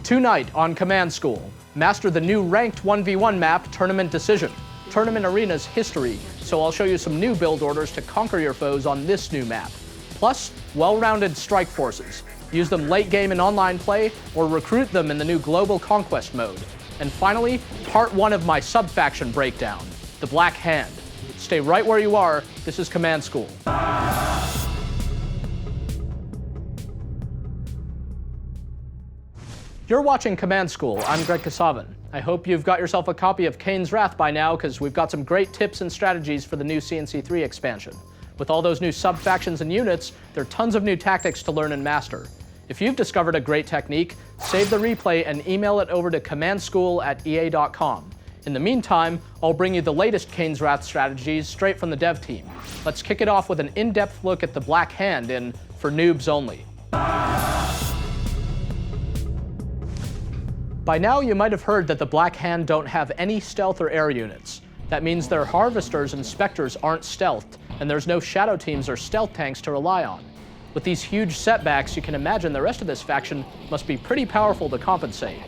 Tonight on Command School, master the new ranked 1v1 map, Tournament Decision, Tournament Arena's history, so I'll show you some new build orders to conquer your foes on this new map. Plus, well-rounded strike forces. Use them late game in online play, or recruit them in the new Global Conquest mode. And finally, part 1 of my sub-faction breakdown, the Black Hand. Stay right where you are, this is Command School. You're watching Command School, I'm Greg Kasavin. I hope you've got yourself a copy of Kane's Wrath by now, because we've got some great tips and strategies for the new CNC3 expansion. With all those new sub-factions and units, there are tons of new tactics to learn and master. If you've discovered a great technique, save the replay and email it over to commandschool@ea.com. In the meantime, I'll bring you the latest Kane's Wrath strategies straight from the dev team. Let's kick it off with an in-depth look at the Black Hand in For Noobs Only. By now, you might have heard that the Black Hand don't have any stealth or air units. That means their harvesters and specters aren't stealthed, and there's no shadow teams or stealth tanks to rely on. With these huge setbacks, you can imagine the rest of this faction must be pretty powerful to compensate.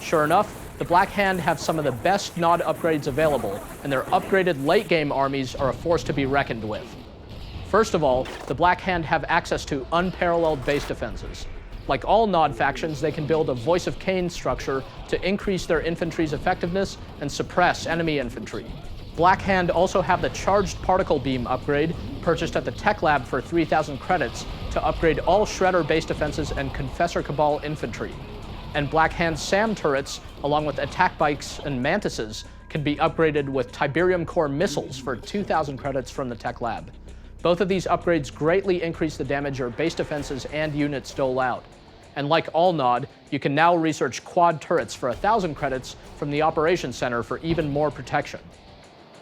Sure enough, the Black Hand have some of the best nod upgrades available, and their upgraded late-game armies are a force to be reckoned with. First of all, the Black Hand have access to unparalleled base defenses. Like all nod factions, they can build a Voice of Cain structure to increase their infantry's effectiveness and suppress enemy infantry. Black Hand also have the Charged Particle Beam upgrade, purchased at the Tech Lab for 3,000 credits, to upgrade all Shredder base defenses and Confessor Cabal infantry. And Black Hand SAM turrets, along with attack bikes and mantises, can be upgraded with Tiberium Core missiles for 2,000 credits from the Tech Lab. Both of these upgrades greatly increase the damage your base defenses and units dole out. And like all nod, you can now research quad turrets for 1,000 credits from the Operations Center for even more protection.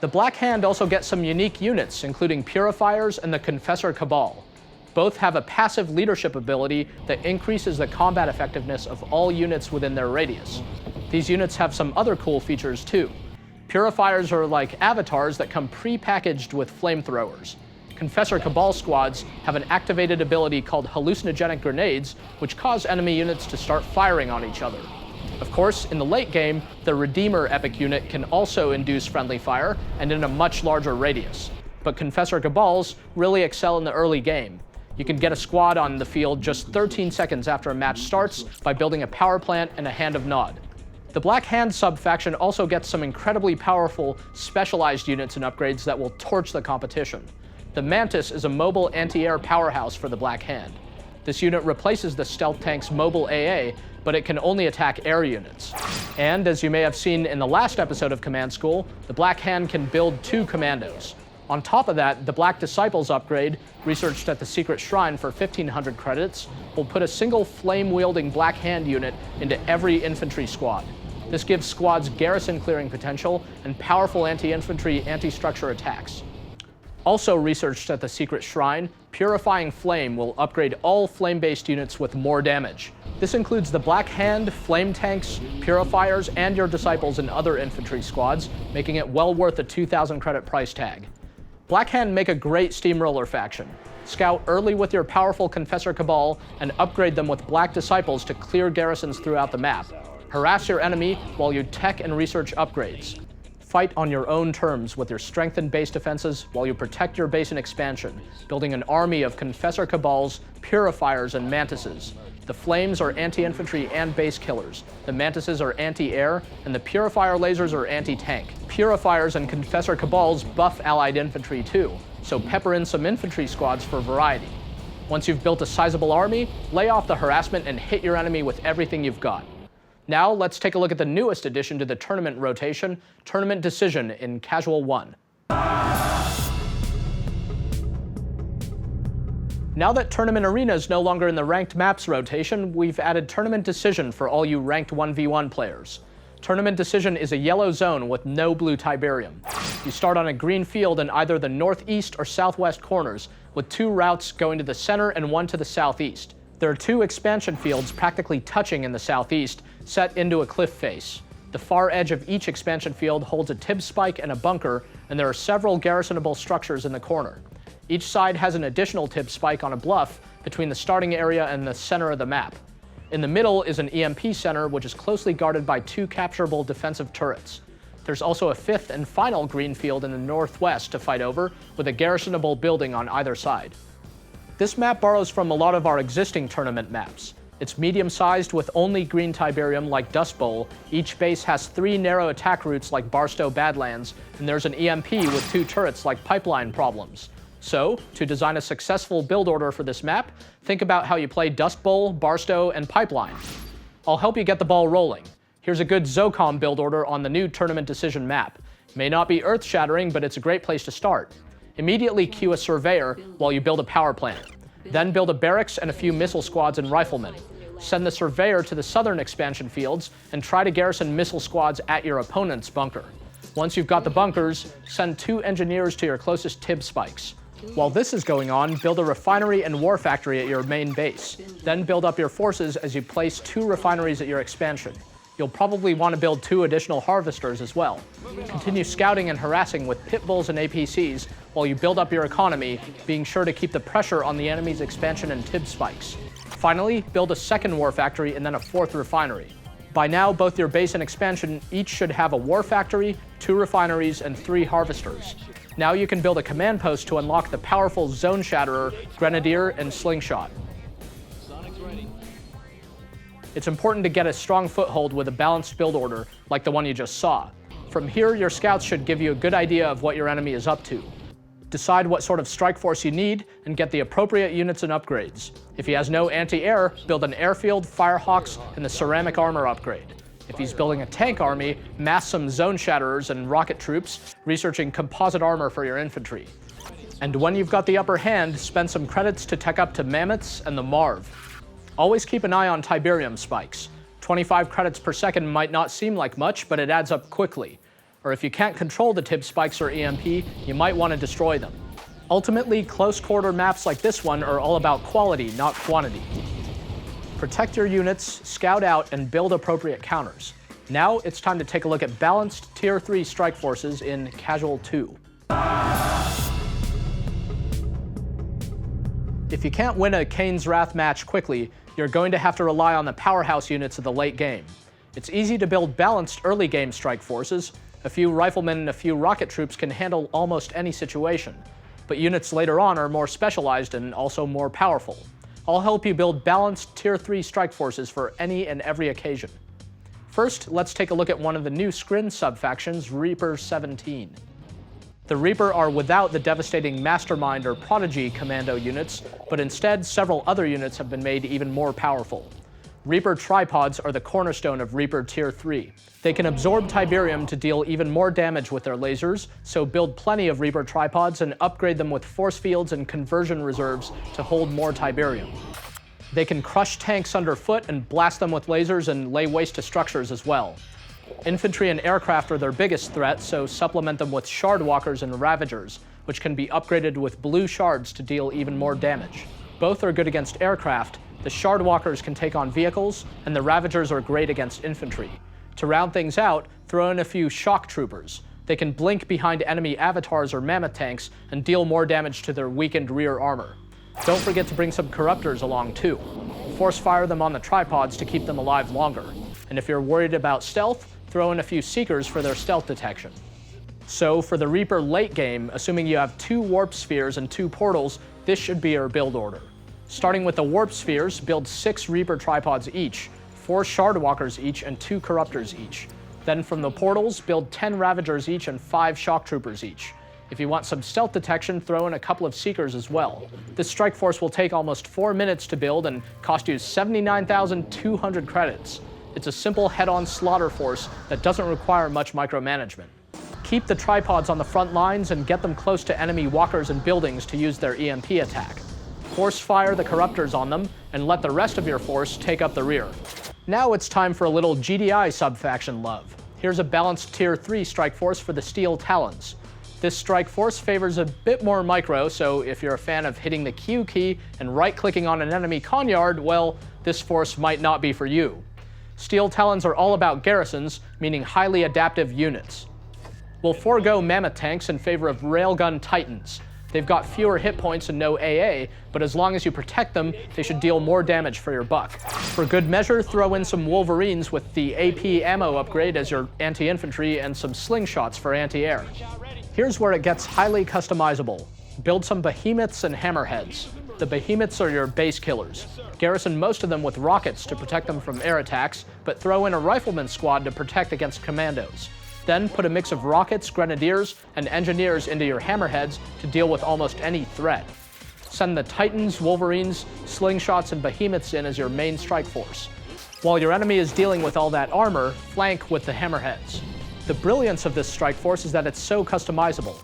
The Black Hand also gets some unique units, including Purifiers and the Confessor Cabal. Both have a passive leadership ability that increases the combat effectiveness of all units within their radius. These units have some other cool features too. Purifiers are like avatars that come pre-packaged with flamethrowers. Confessor Cabal squads have an activated ability called hallucinogenic grenades, which cause enemy units to start firing on each other. Of course, in the late game, the Redeemer epic unit can also induce friendly fire, and in a much larger radius. But Confessor Cabals really excel in the early game. You can get a squad on the field just 13 seconds after a match starts by building a power plant and a Hand of Nod. The Black Hand sub-faction also gets some incredibly powerful, specialized units and upgrades that will torch the competition. The Mantis is a mobile anti-air powerhouse for the Black Hand. This unit replaces the stealth tank's mobile AA, but it can only attack air units. And as you may have seen in the last episode of Command School, the Black Hand can build 2 commandos. On top of that, the Black Disciples upgrade, researched at the Secret Shrine for 1,500 credits, will put a single flame-wielding Black Hand unit into every infantry squad. This gives squads garrison-clearing potential and powerful anti-infantry, anti-structure attacks. Also researched at the Secret Shrine, Purifying Flame will upgrade all flame-based units with more damage. This includes the Black Hand, flame tanks, purifiers, and your disciples in other infantry squads, making it well worth a 2,000 credit price tag. Black Hand make a great steamroller faction. Scout early with your powerful Confessor Cabal and upgrade them with Black Disciples to clear garrisons throughout the map. Harass your enemy while you tech and research upgrades. Fight on your own terms with your strengthened base defenses while you protect your base in expansion, building an army of Confessor Cabals, Purifiers, and Mantises. The Flames are anti-infantry and base killers, the Mantises are anti-air, and the Purifier lasers are anti-tank. Purifiers and Confessor Cabals buff allied infantry too, so pepper in some infantry squads for variety. Once you've built a sizable army, lay off the harassment and hit your enemy with everything you've got. Now, let's take a look at the newest addition to the tournament rotation, Tournament Decision in Casual 1. Now that Tournament Arena is no longer in the Ranked Maps rotation, we've added Tournament Decision for all you Ranked 1v1 players. Tournament Decision is a yellow zone with no blue Tiberium. You start on a green field in either the northeast or southwest corners, with 2 routes going to the center and 1 to the southeast. There are 2 expansion fields practically touching in the southeast, set into a cliff face. The far edge of each expansion field holds a tib spike and a bunker, and there are several garrisonable structures in the corner. Each side has an additional tib spike on a bluff between the starting area and the center of the map. In the middle is an EMP center, which is closely guarded by 2 capturable defensive turrets. There's also a 5th and final green field in the northwest to fight over, with a garrisonable building on either side. This map borrows from a lot of our existing tournament maps. It's medium-sized with only green Tiberium like Dust Bowl. Each base has 3 narrow attack routes like Barstow Badlands, and there's an EMP with 2 turrets like Pipeline Problems. So, to design a successful build order for this map, think about how you play Dust Bowl, Barstow, and Pipeline. I'll help you get the ball rolling. Here's a good Zocom build order on the new Tournament Decision map. It may not be earth-shattering, but it's a great place to start. Immediately queue a Surveyor while you build a power plant. Then build a barracks and a few missile squads and riflemen. Send the Surveyor to the southern expansion fields and try to garrison missile squads at your opponent's bunker. Once you've got the bunkers, send 2 engineers to your closest TIB spikes. While this is going on, build a refinery and war factory at your main base. Then build up your forces as you place 2 refineries at your expansion. You'll probably want to build 2 additional harvesters as well. Continue scouting and harassing with pit bulls and APCs while you build up your economy, being sure to keep the pressure on the enemy's expansion and TIB spikes. Finally, build a 2nd war factory and then a 4th refinery. By now, both your base and expansion each should have a war factory, 2 refineries, and 3 harvesters. Now you can build a command post to unlock the powerful Zone Shatterer, Grenadier, and Slingshot. It's important to get a strong foothold with a balanced build order like the one you just saw. From here, your scouts should give you a good idea of what your enemy is up to. Decide what sort of strike force you need and get the appropriate units and upgrades. If he has no anti-air, build an airfield, Firehawks, and the ceramic armor upgrade. If he's building a tank army, mass some Zone Shatterers and rocket troops, researching composite armor for your infantry. And when you've got the upper hand, spend some credits to tech up to Mammoths and the Marv. Always keep an eye on Tiberium spikes. 25 credits per second might not seem like much, but it adds up quickly. Or if you can't control the TIB spikes or EMP, you might want to destroy them. Ultimately, close-quarter maps like this one are all about quality, not quantity. Protect your units, scout out, and build appropriate counters. Now it's time to take a look at balanced Tier 3 strike forces in Casual 2. If you can't win a Kane's Wrath match quickly, you're going to have to rely on the powerhouse units of the late game. It's easy to build balanced early game strike forces. A few riflemen and a few rocket troops can handle almost any situation. But units later on are more specialized and also more powerful. I'll help you build balanced Tier 3 strike forces for any and every occasion. First, let's take a look at one of the new Skrin sub-factions, Reaper 17. The Reaper are without the devastating Mastermind or Prodigy commando units, but instead several other units have been made even more powerful. Reaper tripods are the cornerstone of Reaper Tier 3. They can absorb Tiberium to deal even more damage with their lasers, so build plenty of Reaper tripods and upgrade them with force fields and conversion reserves to hold more Tiberium. They can crush tanks underfoot and blast them with lasers and lay waste to structures as well. Infantry and aircraft are their biggest threat, so supplement them with Shardwalkers and Ravagers, which can be upgraded with blue shards to deal even more damage. Both are good against aircraft. The Shardwalkers can take on vehicles, and the Ravagers are great against infantry. To round things out, throw in a few Shock Troopers. They can blink behind enemy avatars or mammoth tanks and deal more damage to their weakened rear armor. Don't forget to bring some Corruptors along too. Force fire them on the tripods to keep them alive longer. And if you're worried about stealth, throw in a few Seekers for their stealth detection. So for the Reaper late game, assuming you have 2 Warp Spheres and 2 Portals, this should be your build order. Starting with the Warp Spheres, build 6 Reaper tripods each, 4 Shardwalkers each, and 2 Corruptors each. Then from the Portals, build 10 Ravagers each and 5 Shock Troopers each. If you want some stealth detection, throw in a couple of Seekers as well. This strike force will take almost 4 minutes to build and cost you 79,200 credits. It's a simple head-on slaughter force that doesn't require much micromanagement. Keep the tripods on the front lines and get them close to enemy walkers and buildings to use their EMP attack. Force fire the Corruptors on them, and let the rest of your force take up the rear. Now it's time for a little GDI sub-faction love. Here's a balanced Tier 3 strike force for the Steel Talons. This strike force favors a bit more micro, so if you're a fan of hitting the Q key and right-clicking on an enemy conyard, well, this force might not be for you. Steel Talons are all about garrisons, meaning highly adaptive units. We'll forego Mammoth tanks in favor of Railgun Titans. They've got fewer hit points and no AA, but as long as you protect them, they should deal more damage for your buck. For good measure, throw in some Wolverines with the AP ammo upgrade as your anti-infantry and some slingshots for anti-air. Here's where it gets highly customizable. Build some behemoths and hammerheads. The behemoths are your base killers. Garrison most of them with rockets to protect them from air attacks, but throw in a rifleman squad to protect against commandos. Then put a mix of rockets, grenadiers, and engineers into your hammerheads to deal with almost any threat. Send the Titans, Wolverines, slingshots, and behemoths in as your main strike force. While your enemy is dealing with all that armor, flank with the hammerheads. The brilliance of this strike force is that it's so customizable.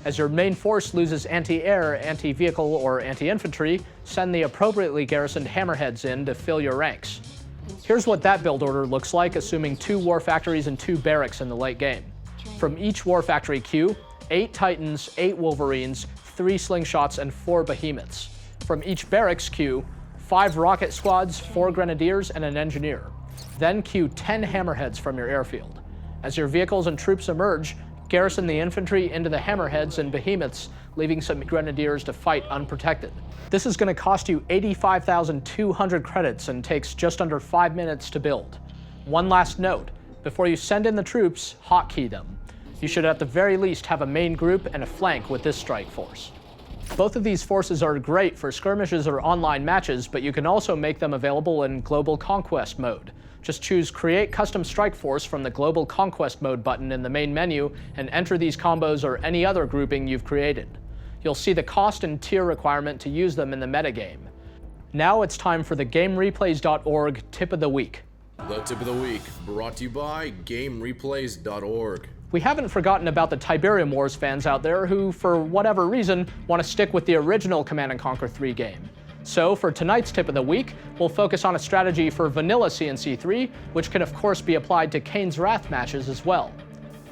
As your main force loses anti-air, anti-vehicle, or anti-infantry, send the appropriately garrisoned hammerheads in to fill your ranks. Here's what that build order looks like, assuming 2 war factories and 2 barracks in the late game. From each war factory queue, 8 Titans, 8 Wolverines, 3 slingshots, and 4 behemoths. From each barracks queue, 5 rocket squads, 4 grenadiers, and an engineer. Then queue 10 hammerheads from your airfield. As your vehicles and troops emerge, garrison the infantry into the hammerheads and behemoths, leaving some grenadiers to fight unprotected. This is going to cost you 85,200 credits and takes just under 5 minutes to build. One last note, before you send in the troops, hotkey them. You should at the very least have a main group and a flank with this strike force. Both of these forces are great for skirmishes or online matches, but you can also make them available in Global Conquest mode. Just choose Create Custom Strike Force from the Global Conquest mode button in the main menu and enter these combos or any other grouping you've created. You'll see the cost and tier requirement to use them in the metagame. Now it's time for the GameReplays.org Tip of the Week. The Tip of the Week, brought to you by GameReplays.org. We haven't forgotten about the Tiberium Wars fans out there who, for whatever reason, want to stick with the original Command & Conquer 3 game. So for tonight's Tip of the Week, we'll focus on a strategy for vanilla CNC3, which can of course be applied to Kane's Wrath matches as well.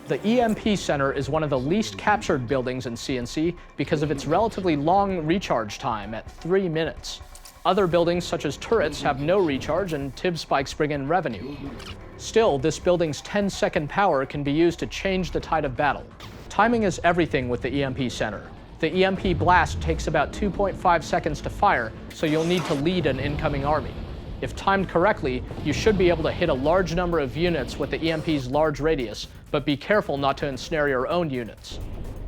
The EMP Center is one of the least captured buildings in CNC because of its relatively long recharge time at 3 minutes. Other buildings such as turrets have no recharge and TIB spikes bring in revenue. Still, this building's 10-second power can be used to change the tide of battle. Timing is everything with the EMP Center. The EMP blast takes about 2.5 seconds to fire, so you'll need to lead an incoming army. If timed correctly, you should be able to hit a large number of units with the EMP's large radius, but be careful not to ensnare your own units.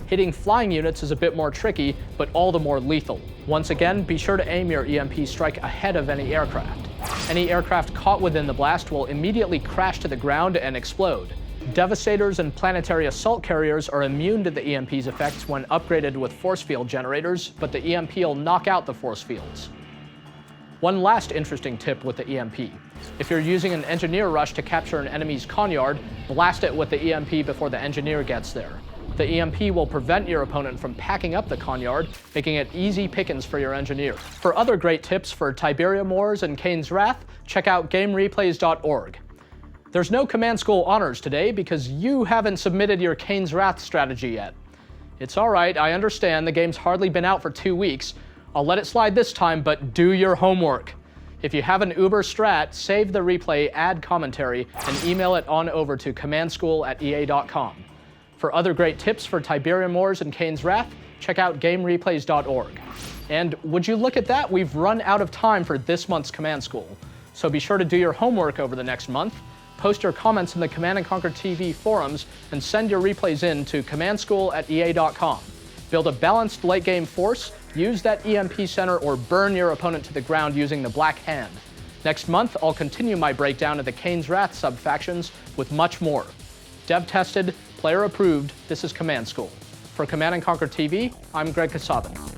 Hitting flying units is a bit more tricky, but all the more lethal. Once again, be sure to aim your EMP strike ahead of any aircraft. Any aircraft caught within the blast will immediately crash to the ground and explode. Devastators and planetary assault carriers are immune to the EMP's effects when upgraded with force field generators, but the EMP will knock out the force fields. One last interesting tip with the EMP. If you're using an engineer rush to capture an enemy's conyard, blast it with the EMP before the engineer gets there. The EMP will prevent your opponent from packing up the conyard, making it easy pickings for your engineer. For other great tips for Tiberium Wars and Kane's Wrath, check out GameReplays.org. There's no Command School honors today because you haven't submitted your Kane's Wrath strategy yet. It's alright, I understand the game's hardly been out for 2 weeks. I'll let it slide this time, but do your homework. If you have an Uber strat, save the replay, add commentary, and email it on over to commandschool@ea.com. For other great tips for Tiberium Wars and Kane's Wrath, check out GameReplays.org. And would you look at that, we've run out of time for this month's Command School. So be sure to do your homework over the next month. Post your comments in the Command & Conquer TV forums, and send your replays in to commandschool@ea.com. Build a balanced late-game force, use that EMP Center, or burn your opponent to the ground using the Black Hand. Next month, I'll continue my breakdown of the Kane's Wrath sub-factions with much more. Dev-tested, player-approved, this is Command School. For Command & Conquer TV, I'm Greg Kasabin.